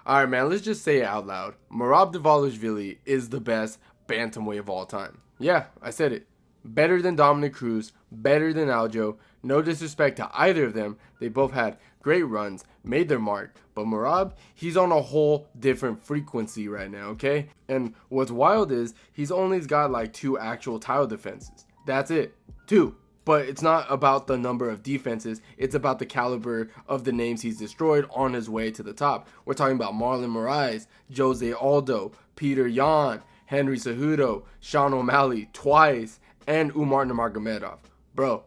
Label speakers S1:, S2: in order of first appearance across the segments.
S1: Alright, man, let's just say it out loud. Merab Dvalishvili is the best bantamweight of all time. Yeah, I said it. Better than Dominic Cruz, better than Aljo. No disrespect to either of them. They both had great runs, made their mark. But Merab, he's on a whole different frequency right now, okay? And what's wild is he's only got like 2 actual title defenses. That's it. 2. But it's not about the number of defenses. It's about the caliber of the names he's destroyed on his way to the top. We're talking about Marlon Moraes, Jose Aldo, Peter Yan, Henry Cejudo, Sean O'Malley twice, and Umar Nurmagomedov. Bro,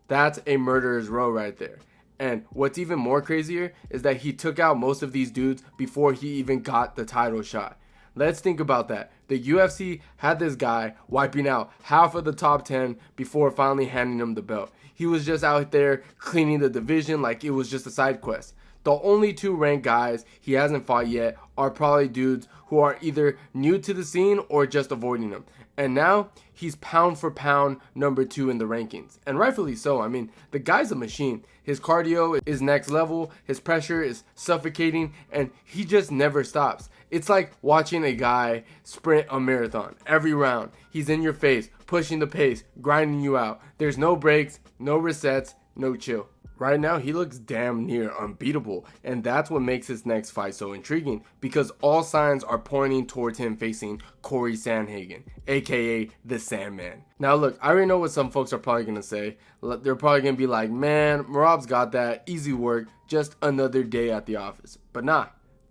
S1: that's a murderer's row right there. And what's even more crazier is that he took out most of these dudes before he even got the title shot. Let's think about that. The UFC had this guy wiping out half of the top 10 before finally handing him the belt. He was just out there cleaning the division like it was just a side quest. The only 2 ranked guys he hasn't fought yet are probably dudes who are either new to the scene or just avoiding him. And now he's pound for pound number 2 in the rankings. And rightfully so. I mean, the guy's a machine. His cardio is next level. His pressure is suffocating. And he just never stops. It's like watching a guy sprint a marathon every round. He's in your face, pushing the pace, grinding you out. There's no breaks, no resets, no chill. Right now, he looks damn near unbeatable, and that's what makes his next fight so intriguing, because all signs are pointing towards him facing Cory Sandhagen, aka the Sandman. Now look, I already know what some folks are probably going to say. They're probably going to be like, man, Merab's got that, easy work, just another day at the office. But nah,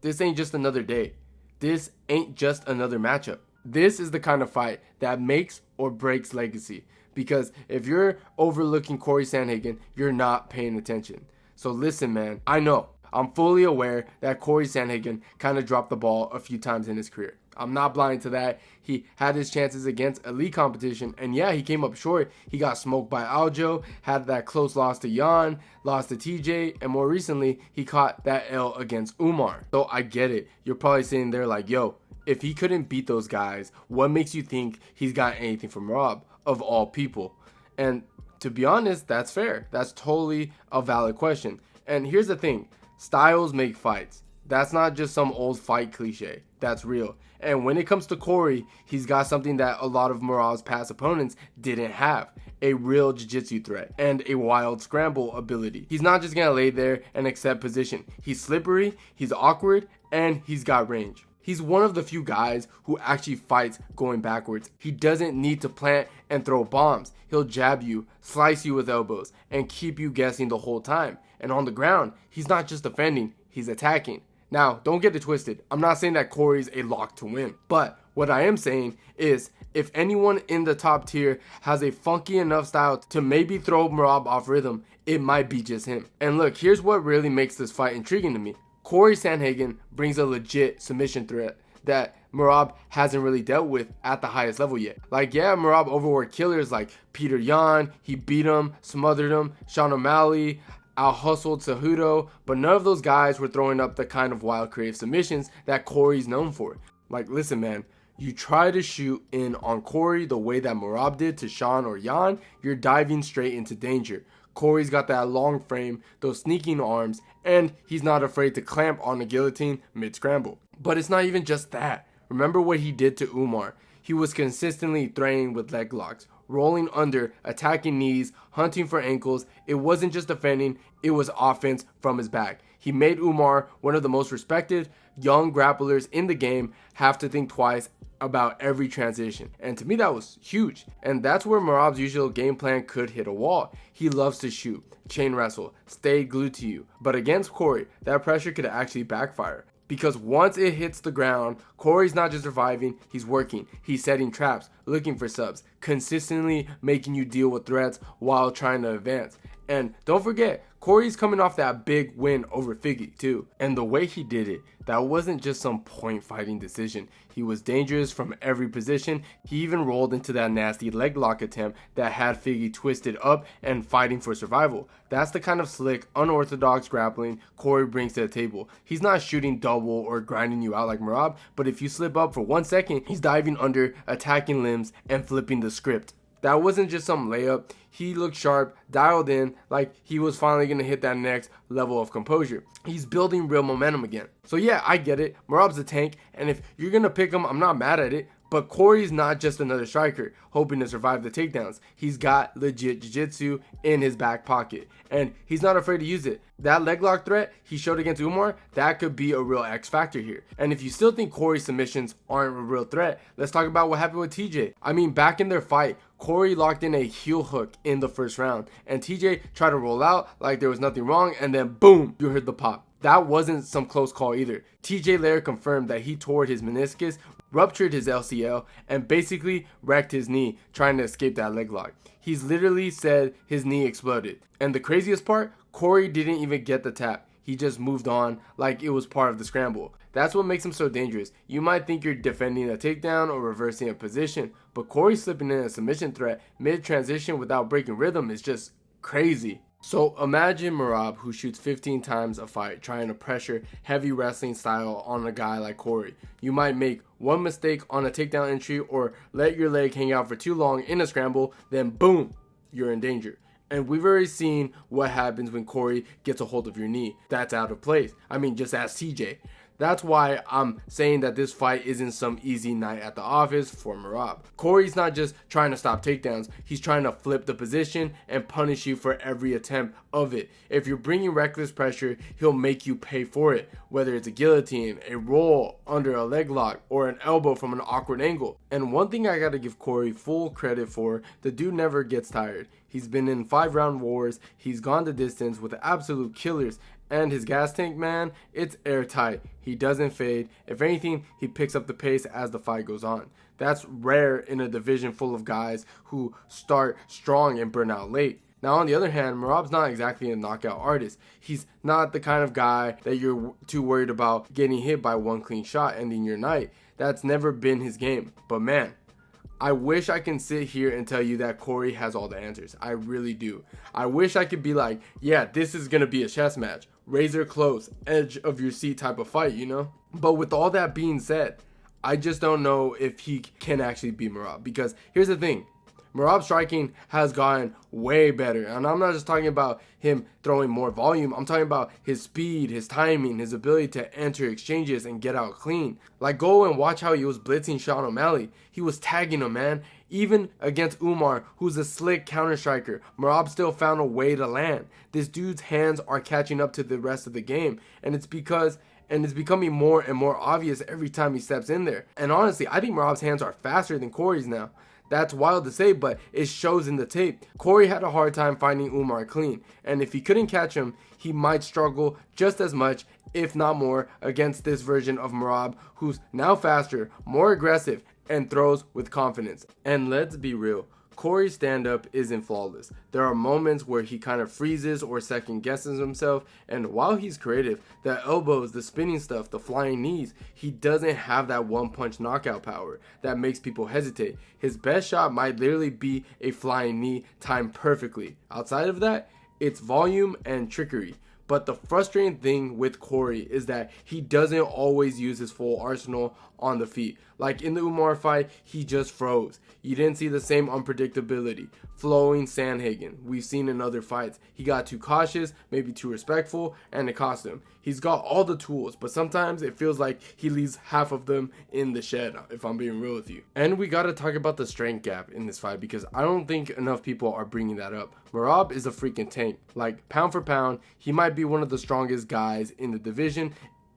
S1: this ain't just another day. This ain't just another matchup. This is the kind of fight that makes or breaks legacy. Because if you're overlooking Cory Sandhagen, you're not paying attention. So listen, man, I know, I'm fully aware that Cory Sandhagen kind of dropped the ball a few times in his career. I'm not blind to that. He had his chances against elite competition, and yeah, he came up short. He got smoked by Aljo, had that close loss to Yan, lost to TJ, and more recently, he caught that L against Umar. So I get it. You're probably sitting there like, yo, if he couldn't beat those guys, what makes you think he's got anything from Merab, of all people? And to be honest, that's fair. That's totally a valid question. And here's the thing. Styles make fights. That's not just some old fight cliche. That's real. And when it comes to Cory, he's got something that a lot of Merab's past opponents didn't have. A real jiu-jitsu threat and a wild scramble ability. He's not just gonna lay there and accept position. He's slippery, he's awkward, and he's got range. He's one of the few guys who actually fights going backwards. He doesn't need to plant and throw bombs. He'll jab you, slice you with elbows, and keep you guessing the whole time. And on the ground, he's not just defending, he's attacking. Now, don't get it twisted. I'm not saying that Cory's a lock to win. But what I am saying is, if anyone in the top tier has a funky enough style to maybe throw Merab off rhythm, it might be just him. And look, here's what really makes this fight intriguing to me. Cory Sandhagen brings a legit submission threat that Merab hasn't really dealt with at the highest level yet. Like, yeah, Merab overworked killers like Peter Yan, he beat him, smothered him, Sean O'Malley, out-hustled Cejudo, but none of those guys were throwing up the kind of wild creative submissions that Cory's known for. Like, listen, man, you try to shoot in on Cory the way that Merab did to Sean or Yan, you're diving straight into danger. Cory's got that long frame, those sneaking arms, and he's not afraid to clamp on a guillotine mid-scramble. But it's not even just that. Remember what he did to Umar. He was consistently threatening with leg locks, rolling under, attacking knees, hunting for ankles. It wasn't just defending, it was offense from his back. He made Umar, one of the most respected young grapplers in the game, have to think twice about every transition. And to me, that was huge. And that's where Merab's usual game plan could hit a wall. He loves to shoot, chain wrestle, stay glued to you. But against Cory, that pressure could actually backfire. Because once it hits the ground, Cory's not just surviving, he's working. He's setting traps, looking for subs, consistently making you deal with threats while trying to advance. And don't forget, Cory's coming off that big win over Figgy too. And the way he did it, that wasn't just some point fighting decision. He was dangerous from every position. He even rolled into that nasty leg lock attempt that had Figgy twisted up and fighting for survival. That's the kind of slick, unorthodox grappling Cory brings to the table. He's not shooting double or grinding you out like Merab, but if you slip up for 1 second, he's diving under, attacking limbs, and flipping the script. That wasn't just some layup. He looked sharp, dialed in, like he was finally going to hit that next level of composure. He's building real momentum again. So yeah, I get it. Merab's a tank, and if you're going to pick him, I'm not mad at it. But Cory's not just another striker hoping to survive the takedowns. He's got legit jiu-jitsu in his back pocket, and he's not afraid to use it. That leg lock threat he showed against Umar, that could be a real X factor here. And if you still think Cory's submissions aren't a real threat, let's talk about what happened with TJ. I mean, back in their fight, Cory locked in a heel hook in the first round, and TJ tried to roll out like there was nothing wrong, and then boom, you heard the pop. That wasn't some close call either. TJ later confirmed that he tore his meniscus, ruptured his LCL, and basically wrecked his knee trying to escape that leg lock. He's literally said his knee exploded. And the craziest part, Cory didn't even get the tap. He just moved on like it was part of the scramble. That's what makes him so dangerous. You might think you're defending a takedown or reversing a position, but Cory slipping in a submission threat mid-transition without breaking rhythm is just crazy. So imagine Merab, who shoots 15 times a fight trying to pressure heavy wrestling style on a guy like Cory. You might make one mistake on a takedown entry or let your leg hang out for too long in a scramble, then boom, you're in danger. And we've already seen what happens when Cory gets a hold of your knee. That's out of place. I mean, just ask TJ. That's why I'm saying that this fight isn't some easy night at the office for Merab. Cory's not just trying to stop takedowns, he's trying to flip the position and punish you for every attempt of it. If you're bringing reckless pressure, he'll make you pay for it, whether it's a guillotine, a roll under a leg lock, or an elbow from an awkward angle. And one thing I gotta give Cory full credit for, the dude never gets tired. He's been in 5-round wars, he's gone the distance with absolute killers, and his gas tank, man, it's airtight. He doesn't fade. If anything, he picks up the pace as the fight goes on. That's rare in a division full of guys who start strong and burn out late. Now, on the other hand, Merab's not exactly a knockout artist. He's not the kind of guy that you're too worried about getting hit by one clean shot ending your night. That's never been his game. But man, I wish I can sit here and tell you that Cory has all the answers. I really do. I wish I could be like, yeah, this is going to be a chess match. Razor close, edge of your seat type of fight, you know? But with all that being said, I just don't know if he can actually beat Merab. Because here's the thing. Merab's striking has gotten way better. And I'm not just talking about him throwing more volume. I'm talking about his speed, his timing, his ability to enter exchanges and get out clean. Like, go and watch how he was blitzing Sean O'Malley. He was tagging him, man. Even against Umar, who's a slick counter striker, Merab still found a way to land. This dude's hands are catching up to the rest of the game. And it's becoming more and more obvious every time he steps in there. And honestly, I think Merab's hands are faster than Cory's now. That's wild to say, but it shows in the tape. Cory had a hard time finding Umar clean, and if he couldn't catch him, he might struggle just as much, if not more, against this version of Merab, who's now faster, more aggressive, and throws with confidence. And let's be real, Cory's stand-up isn't flawless. There are moments where he kind of freezes or second-guesses himself, and while he's creative, the elbows, the spinning stuff, the flying knees, he doesn't have that one-punch knockout power that makes people hesitate. His best shot might literally be a flying knee timed perfectly. Outside of that, it's volume and trickery. But the frustrating thing with Cory is that he doesn't always use his full arsenal on the feet. Like in the Umar fight, he just froze. You didn't see the same unpredictability. Flowing Sanhagen, we've seen in other fights. He got too cautious, maybe too respectful, and it cost him. He's got all the tools, but sometimes it feels like he leaves half of them in the shed, if I'm being real with you. And we gotta talk about the strength gap in this fight, because I don't think enough people are bringing that up. Merab is a freaking tank. Like, pound for pound, he might be one of the strongest guys in the division,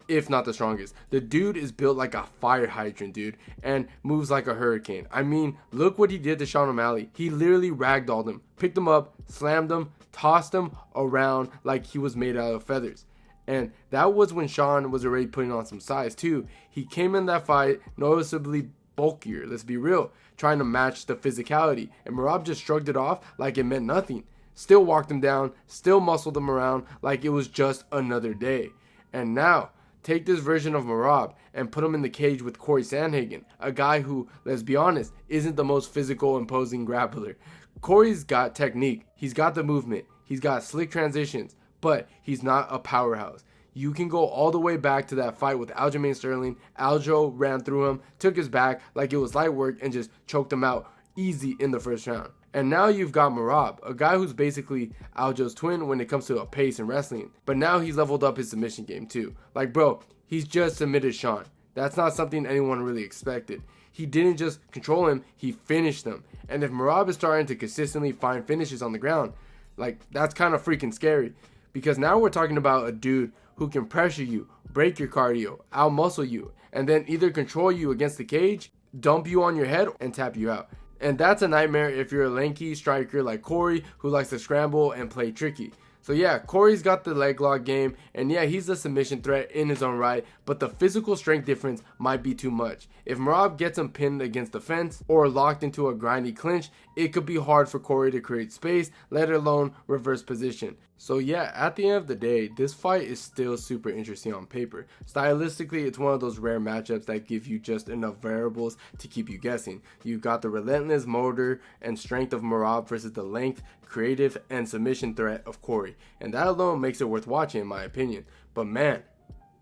S1: if not the strongest. The dude is built like a fire hydrant, dude, and moves like a hurricane. I mean, look what he did to Sean O'Malley. He literally ragdolled him, picked him up, slammed him, tossed him around like he was made out of feathers. And that was when Sean was already putting on some size too. He came in that fight noticeably bulkier, let's be real, trying to match the physicality, and Merab just shrugged it off like it meant nothing. Still walked him down, still muscled him around like it was just another day. And now, take this version of Merab and put him in the cage with Cory Sandhagen, a guy who, let's be honest, isn't the most physical, imposing grappler. Cory's got technique, he's got the movement, he's got slick transitions, but he's not a powerhouse. You can go all the way back to that fight with Aljamain Sterling. Aljo ran through him, took his back like it was light work, and just choked him out easy in the first round. And now you've got Merab, a guy who's basically Aljo's twin when it comes to a pace and wrestling. But now he's leveled up his submission game too. Like, bro, he's just submitted Sean. That's not something anyone really expected. He didn't just control him, he finished him. And if Merab is starting to consistently find finishes on the ground, like, that's kind of freaking scary. Because now we're talking about a dude who can pressure you, break your cardio, outmuscle you, and then either control you against the cage, dump you on your head, and tap you out. And that's a nightmare if you're a lanky striker like Cory who likes to scramble and play tricky. So yeah, Cory's got the leg lock game, and yeah, he's a submission threat in his own right, but the physical strength difference might be too much. If Merab gets him pinned against the fence or locked into a grindy clinch, it could be hard for Cory to create space, let alone reverse position. So yeah, at the end of the day, this fight is still super interesting on paper. Stylistically, it's one of those rare matchups that give you just enough variables to keep you guessing. You've got the relentless motor and strength of Merab versus the length, creative, and submission threat of Cory. And that alone makes it worth watching in my opinion. But man,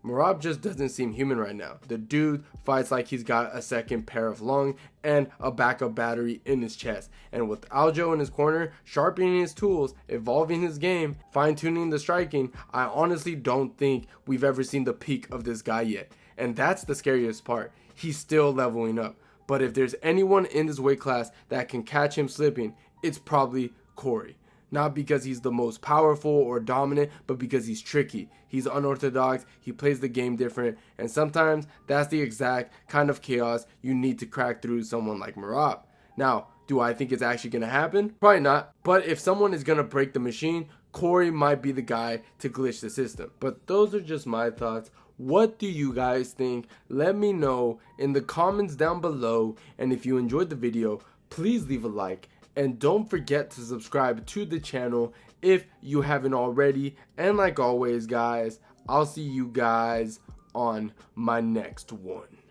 S1: Merab just doesn't seem human right now. The dude fights like he's got a second pair of lungs and a backup battery in his chest. And with Aljo in his corner, sharpening his tools, evolving his game, fine-tuning the striking, I honestly don't think we've ever seen the peak of this guy yet. And that's the scariest part. He's still leveling up. But if there's anyone in this weight class that can catch him slipping, it's probably Cory. Not because he's the most powerful or dominant, but because he's tricky. He's unorthodox, he plays the game different, and sometimes that's the exact kind of chaos you need to crack through someone like Merab. Now, do I think it's actually going to happen? Probably not, but if someone is going to break the machine, Cory might be the guy to glitch the system. But those are just my thoughts. What do you guys think? Let me know in the comments down below, and if you enjoyed the video, please leave a like. And don't forget to subscribe to the channel if you haven't already. And like always, guys, I'll see you guys on my next one.